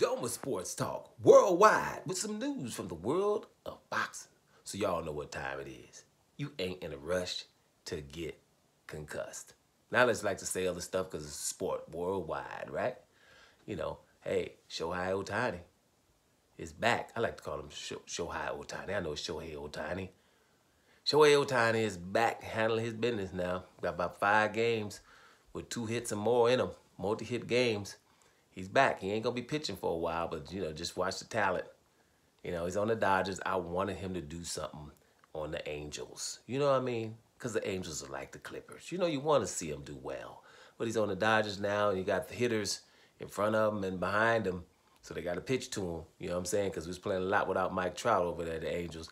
Doma Sports Talk worldwide with some news from the world of boxing. So y'all know what time it is. You ain't in a rush to get concussed. Now let's like to say other stuff because it's sport worldwide, right? You know, hey, Shohei Ohtani is back. I like to call him Shohei Ohtani. I know it's Shohei Ohtani. Shohei Ohtani is back handling his business now. Got about 5 games with 2 hits or more in them, multi-hit games. He's back. He ain't going to be pitching for a while, but, just watch the talent. He's on the Dodgers. I wanted him to do something on the Angels. You know what I mean? Because the Angels are like the Clippers. You want to see him do well. But he's on the Dodgers now, and you got the hitters in front of him and behind him, so they got to pitch to him. You know what I'm saying? Because we was playing a lot without Mike Trout over there, the Angels.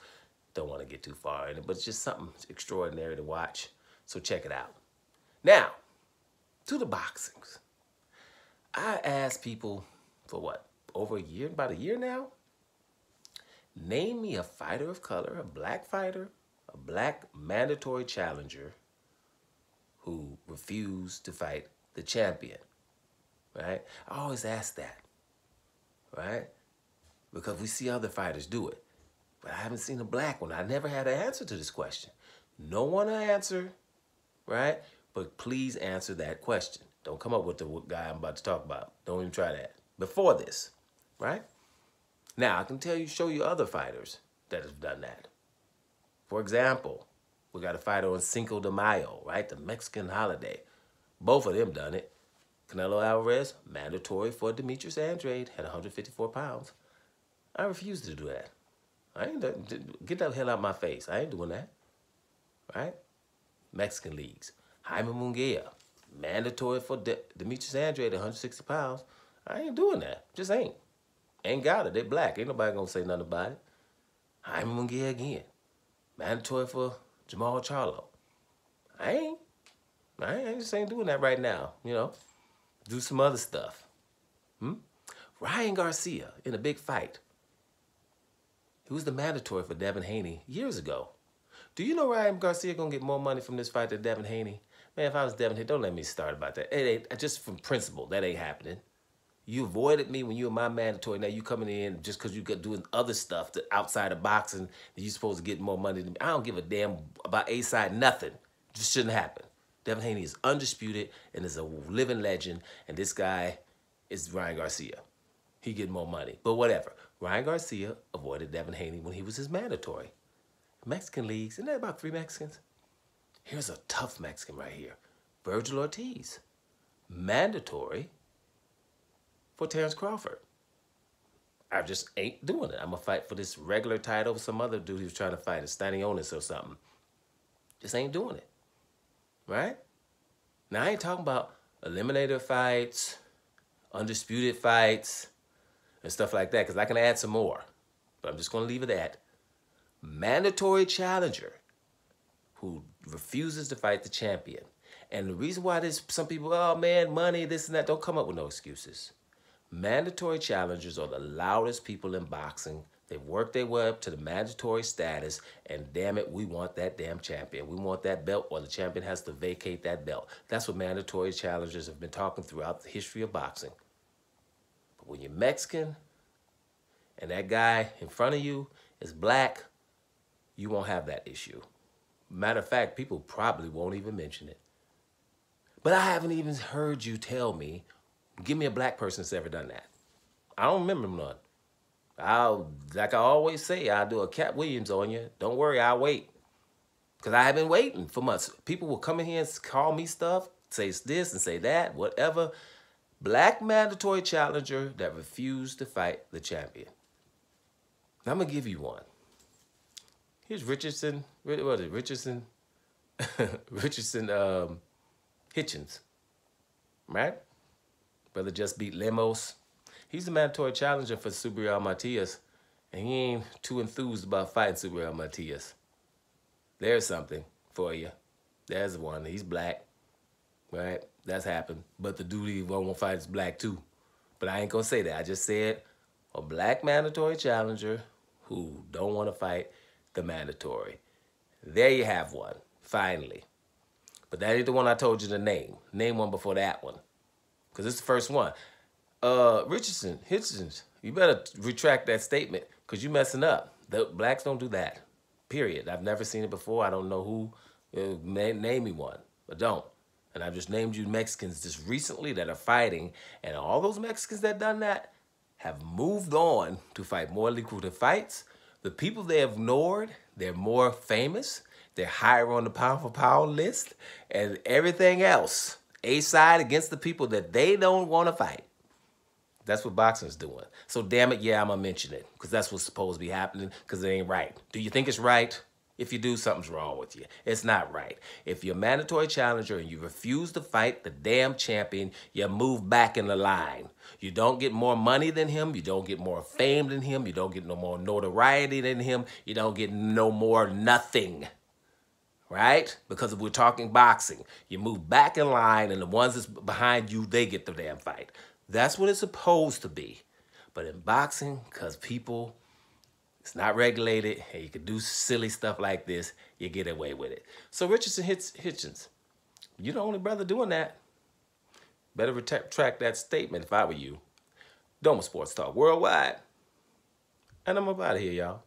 Don't want to get too far in it, but it's just something extraordinary to watch. So check it out. Now, to the boxings. I asked people for what? Over a year? About a year now? Name me a fighter of color, a black fighter, a black mandatory challenger who refused to fight the champion. Right? I always ask that. Right? Because we see other fighters do it. But I haven't seen a black one. I never had an answer to this question. No one to answer, right? But please answer that question. Don't come up with the guy I'm about to talk about. Don't even try that. Before this, right? Now, I can show you other fighters that have done that. For example, we got a fighter on Cinco de Mayo, right? The Mexican holiday. Both of them done it. Canelo Alvarez, mandatory for Demetrius Andrade, had 154 pounds. I refuse to do that. Get that hell out of my face. I ain't doing that. Right? Mexican leagues. Jaime Munguia, mandatory for Demetrius Andrade, 160 pounds. I ain't doing that. Just ain't. Ain't got it. They black. Ain't nobody gonna say nothing about it. Jaime Munguia again. Mandatory for Jamal Charlo. I just ain't doing that right now. Do some other stuff. Ryan Garcia in a big fight. He was the mandatory for Devin Haney years ago. Do you know Ryan Garcia going to get more money from this fight than Devin Haney? Man, if I was Devin Haney, don't let me start about that. It ain't, just from principle, that ain't happening. You avoided me when you were my mandatory. Now you coming in just because you got doing other stuff outside of boxing that you're supposed to get more money than me. I don't give a damn about A-side, nothing. Just shouldn't happen. Devin Haney is undisputed and is a living legend, and this guy is Ryan Garcia. He get more money, but whatever. Ryan Garcia avoided Devin Haney when he was his mandatory. Mexican leagues, isn't that about 3 Mexicans? Here's a tough Mexican right here. Virgil Ortiz, mandatory for Terrence Crawford. I just ain't doing it. I'm going to fight for this regular title with some other dude he was trying to fight, a Stanionis or something. Just ain't doing it, right? Now, I ain't talking about eliminator fights, undisputed fights, and stuff like that, because I can add some more. But I'm just going to leave it at mandatory challenger who refuses to fight the champion. And the reason why there's some people, oh man, money, this and that, don't come up with no excuses. Mandatory challengers are the loudest people in boxing. They've worked their way up to the mandatory status, and damn it, we want that damn champion. We want that belt, or the champion has to vacate that belt. That's what mandatory challengers have been talking throughout the history of boxing. But when you're Mexican and that guy in front of you is black, you won't have that issue. Matter of fact, people probably won't even mention it. But I haven't even heard you tell me, give me a black person that's ever done that. I don't remember none. Like I always say, I'll do a Cat Williams on you. Don't worry, I'll wait. Because I have been waiting for months. People will come in here and call me stuff, say this and say that, whatever. Black mandatory challenger that refused to fight the champion. Now, I'm going to give you one. Here's Richardson. What is it? Richardson? Hitchins. Right? Brother just beat Lemos. He's the mandatory challenger for Subriel Matias, and he ain't too enthused about fighting Subriel Matias. There's something for you. There's one. He's black. Right? That's happened. But the dude he won't fight is black too. But I ain't going to say that. I just said a black mandatory challenger who don't want to fight the mandatory. There you have one, finally. But that ain't the one I told you to name. Name one before that one. Because it's the first one. Richardson, Hitchins, you better retract that statement because you messing up. The blacks don't do that. Period. I've never seen it before. I don't know who. Name me one, but don't. And I've just named you Mexicans just recently that are fighting, and all those Mexicans that done that have moved on to fight more lucrative fights. The people they have ignored, they're more famous, they're higher on the pound for pound list, and everything else. A side against the people that they don't want to fight. That's what boxing's doing. So damn it, yeah, I'm gonna mention it because that's what's supposed to be happening because it ain't right. Do you think it's right? If you do, something's wrong with you. It's not right. If you're a mandatory challenger and you refuse to fight the damn champion, you move back in the line. You don't get more money than him. You don't get more fame than him. You don't get no more notoriety than him. You don't get no more nothing. Right? Because if we're talking boxing, you move back in line and the ones that's behind you, they get the damn fight. That's what it's supposed to be. But in boxing, because people, it's not regulated, and you can do silly stuff like this, you get away with it. So Richardson Hitchins, you're the only brother doing that. Better retract that statement if I were you. Doma Sports Talk Worldwide. And I'm up out of here, y'all.